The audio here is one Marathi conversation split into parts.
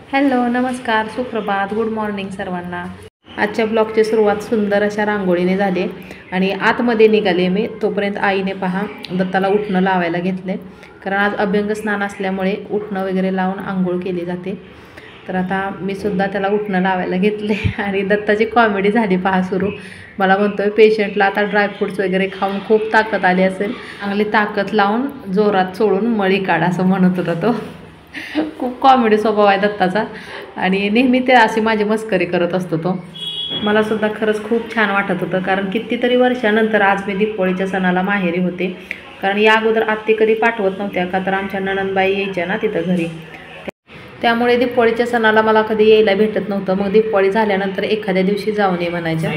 हॅलो, नमस्कार, सुप्रभात, गुड मॉर्निंग सर्वांना. आजच्या ब्लॉगची सुरुवात सुंदर अशा रांगोळीने झाली आणि आतमध्ये निघाले मी. तोपर्यंत आईने पहा दत्ताला उठणं लावायला घेतले, कारण आज अभ्यंग स्नान असल्यामुळे उठणं वगैरे लावून आंघोळ केली जाते. तर आता मी सुद्धा त्याला उठणं लावायला घेतले आणि दत्ताची कॉमेडी झाली पहा सुरू. मला म्हणतोय पेशंटला आता ड्रायफ्रूट्स वगैरे खाऊन खूप ताकद आली असेल, चांगली ताकद लावून जोरात चोळून मळी काढ असं म्हणत होता तो. खूप कॉमेडी स्वभाव आहे दत्ताचा आणि नेहमी ते अशी माझी मस्करी करत असतो तो. मला सुद्धा खरंच खूप छान वाटत होतं, कारण कितीतरी वर्षानंतर आज मी दीपावळीच्या सणाला माहेरी होते. कारण या अगोदर आत्ते कधी पाठवत नव्हत्या का, तर आमच्या नणंदबाई यायच्या ना तिथं घरी, त्यामुळे दीपावळीच्या सणाला मला कधी यायला भेटत नव्हतं. मग दीपावळी झाल्यानंतर एखाद्या दिवशी जाऊन ये म्हणायच्या.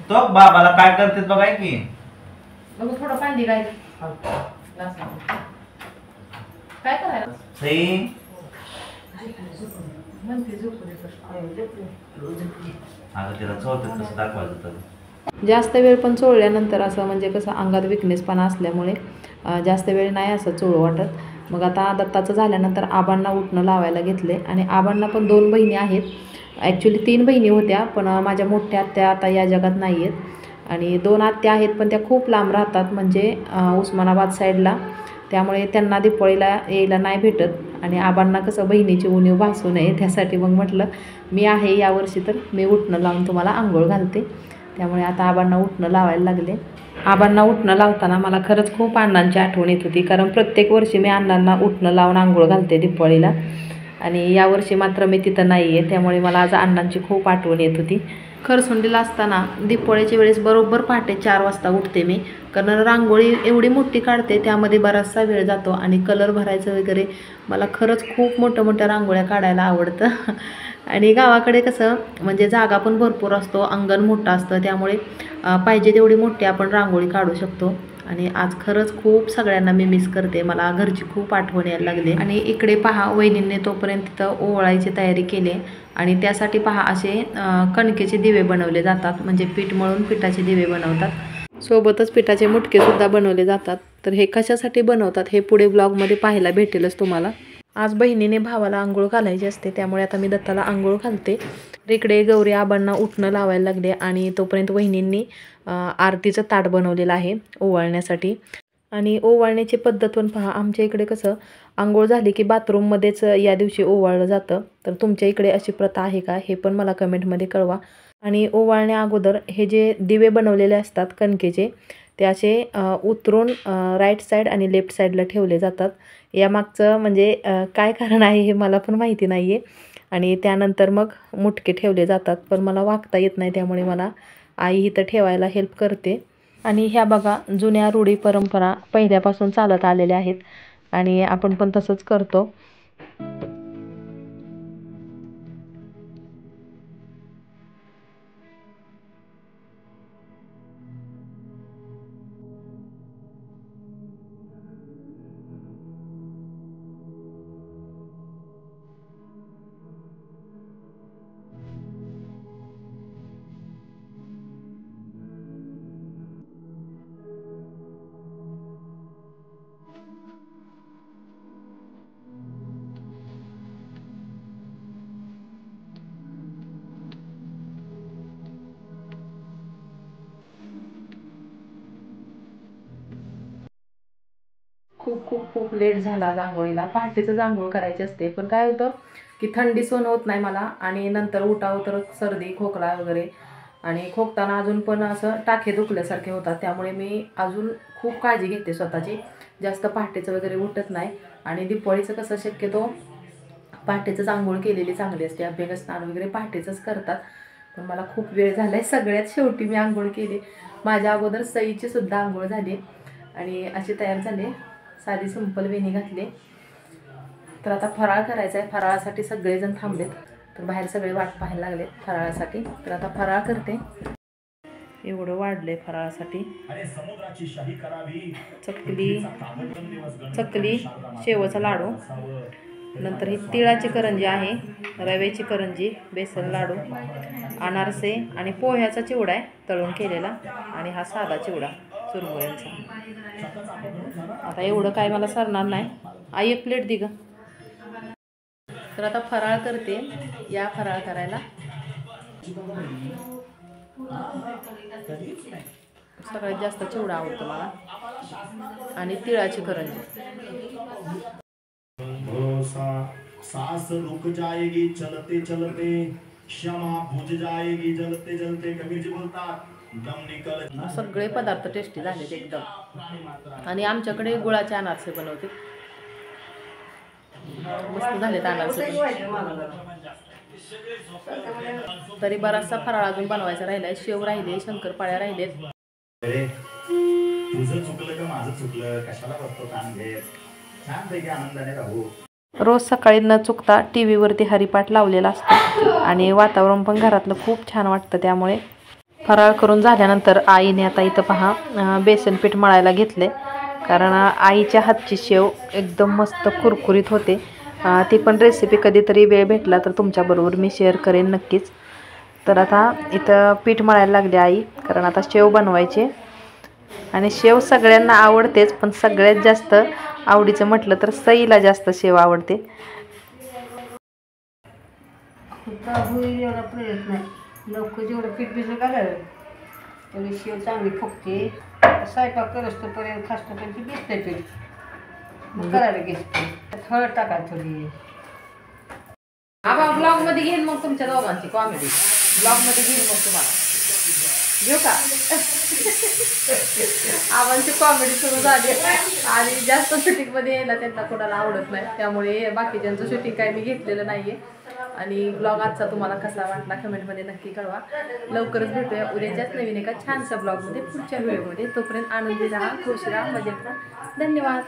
तो बाबाला काय करते बघाय की मग थोडं पाणी काय काय करायला जास्त वेळ पण चोळल्यानंतर असं म्हणजे कसं अंगात विकनेसपणा असल्यामुळे जास्त वेळ नाही असं चोळू वाटत. मग आता दत्ताचं झाल्यानंतर आबांना उठणं लावायला घेतले आणि आबांना पण 2 बहिणी आहेत. ॲक्च्युली 3 बहिणी होत्या, पण माझ्या मोठ्या आत्या आता या जगात नाही आहेत आणि 2 आत्या आहेत, पण त्या खूप लांब राहतात, म्हणजे उस्मानाबाद साईडला. त्यामुळे त्यांना दीपावळीला यायला नाही भेटत आणि आबांना कसं बहिणीची उणीव भासू नये त्यासाठी मग म्हटलं मी आहे यावर्षी, तर मी उठणं लावून तुम्हाला आंघोळ घालते. त्यामुळे आता आबांना उठणं लावायला लागले. आबांना उठणं लावताना मला खरंच खूप अण्णांची आठवण येत होती, कारण प्रत्येक वर्षी मी अण्णांना उठणं लावून आंघोळ घालते दीपावळीला आणि यावर्षी मात्र मी तिथं नाही आहे. त्यामुळे मला आज अण्णांची खूप आठवण येत होती. खरसुंडीला असताना दीपावळीच्या वेळेस बरोबर पहाटे 4 वाजता उठते मी, कारण रांगोळी एवढी मोठी काढते, त्यामध्ये बराचसा वेळ जातो आणि कलर भरायचं वगैरे. मला खरंच खूप मोठ्या रांगोळ्या काढायला आवडतं. आणि गावाकडे कसं म्हणजे जागा पण भरपूर असतो, अंगण मोठं असतं, त्यामुळे पाहिजे तेवढी मोठी आपण रांगोळी काढू शकतो. आणि आज खरंच खूप सगळ्यांना मी मिस करते, मला घरची खूप आठवण यायला लागली. आणि इकडे पहा वहिनींनी तोपर्यंत तिथं ओवाळायची तयारी केली आणि त्यासाठी पहा असे कणकेचे दिवे बनवले जातात, म्हणजे पीठ मळून पिठाचे दिवे बनवतात, सोबतच पिठाचे मुटकेसुद्धा बनवले जातात. तर हे कशासाठी बनवतात हे पुढे ब्लॉगमध्ये पाहायला भेटेलच तुम्हाला. आज बहिणीने भावाला आंघोळ घालायची असते, त्यामुळे आता मी दत्ताला आंघोळ घालते. इकडे गौरी आबांना उठणं लावायला लागले आणि तोपर्यंत वहिनींनी आरतीचं ताट बनवलेलं आहे ओवाळण्यासाठी. आणि ओवाळण्याची पद्धत पण पहा, आमच्या इकडे कसं आंघोळ झाली की बाथरूममध्येच या दिवशी ओवाळलं जातं. तर तुमच्या इकडे अशी प्रथा आहे का हे पण मला कमेंटमध्ये कळवा. आणि ओवाळण्या अगोदर हे जे दिवे बनवलेले असतात कणकेचे, ते असे उतरून राईट साईड आणि लेफ्ट साईडला ठेवले जातात. यामागचं म्हणजे काय कारण आहे हे मला पण माहिती नाही आहे. आणि त्यानंतर मग मुटके ठेवले जातात, पण मला वागता येत नाही, त्यामुळे मला आई इथं ठेवायला हेल्प करते. आणि ह्या बघा जुन्या रूढी परंपरा पहिल्यापासून चालत आलेल्या आहेत आणि आपण पण तसंच करतो. खूप खूप खूप लेट झाला आंघोळीला. पहाटेच आंघोळ करायची असते, पण काय होतं की थंडी सहन होत नाही मला आणि नंतर उठावं तर सर्दी खोकला वगैरे, आणि खोकताना अजून पण असं टाके दुखल्यासारखे होतात. त्यामुळे मी अजून खूप काळजी घेते स्वतःची, जास्त पहाटेचं वगैरे उठत नाही. आणि दीपावळीचं कसं शक्यतो पहाटेचंच आंघोळ केलेली चांगली असते, अभ्यंग स्नान वगैरे पहाटेचंच करतात. पण मला खूप वेळ झाला आहे, सगळ्यात शेवटी मी आंघोळ केली. माझ्या अगोदर सईची सुद्धा आंघोळ झाली आणि अशी तयार झाले, साधी सिंपल वेणी घातली. तर आता फराळ करायचा आहे. फराळासाठी सगळेजण थांबलेत, तर बाहेर सगळे वाट पाहायला लागले फराळासाठी. तर आता फराळ करते. एवढं वाढलंय फराळासाठी. चकली शेवचा लाडू, नंतर ही तिळाची करंजी आहे, रव्याची करंजी, बेसन लाडू, अनारसे आणि पोह्याचा चिवडा आहे तळून केलेला, आणि हा साधा चिवडा चुरमुऱ्यांचा. आता एवढं काय मला सरणार नाही. आई एक प्लेट दे ग. तर आता फराळ करते, या फराळ करायला. सगळ्यात जास्त चिवडा आवडतो मला आणि तिळाची करंजी. सांस रुक जाएगी चलते चलते, क्षमा बुझ जाएगी जलते जलते, कबीर जी बोलतात दम निकल. सगळे पदार्थ टेस्टी झालेत एकदम. आणि आमच्याकडे गुळाचे अनारसे बनवते, मस्त झालेत अनारसे पण. तरी बराचसा फराळ अजून बनवायचा राहिलाय. शेव राहिले, शंकरपाळ्या राहिलेत. तुझं चुकलं का माझं चुकलं, कशाला बघतो काम घेत, छानपैकी आनंदाने राहू. रोज सकाळी न चुकता टी व्हीवरती हरिपाठ लावलेला असतो आणि वातावरण पण घरातलं खूप छान वाटतं. त्यामुळे फराळ करून झाल्यानंतर आईने आता इथं पहा बेसन पीठ मळायला घेतले, कारण आईच्या हातची शेव एकदम मस्त कुरकुरीत होते. ती पण रेसिपी कधीतरी वेळ भेटला तर तुमच्याबरोबर मी शेअर करेन नक्कीच. तर आता इथं पीठ मळायला लागले आई, कारण आता शेव बनवायचे. आणि शेव सगळ्यांना आवडतेच, पण सगळ्यात जास्त आवडीचं म्हटलं तर सईला जास्त शेव आवडते. एवढा प्रयत्न आहे, लवकर जेवढं पीठ भिजलं घालायला तेवढी शेव चांगली फुगते. स्वयंपाक करस्तोपर्यंत खास्तोपर्यंत भिजते पीठ, मग करायला घेते. हळद टाका थोडी. आबा ब्लॉग मध्ये घेईन मग तुमच्या दोघांची कॉमेडी, ब्लॉग मध्ये घेईन मग तुम्हाला. घेऊ का? आबांची कॉमेडी सुरू झाली आणि जास्त शूटिंग मध्ये यायला त्यांना कोणाला आवडत नाही, त्यामुळे बाकीच्यांचं शूटिंग काय मी घेतलेलं नाहीये. आणि ब्लॉग आजचा तुम्हाला कसा वाटला कमेंटमध्ये नक्की कळवा. लवकरच भेटूया उद्याच्याच नवीन एका छानशा ब्लॉगमध्ये, पुढच्या व्हिडिओमध्ये. तोपर्यंत आनंदी राहा, खुश राहा, मजेत राहा. धन्यवाद.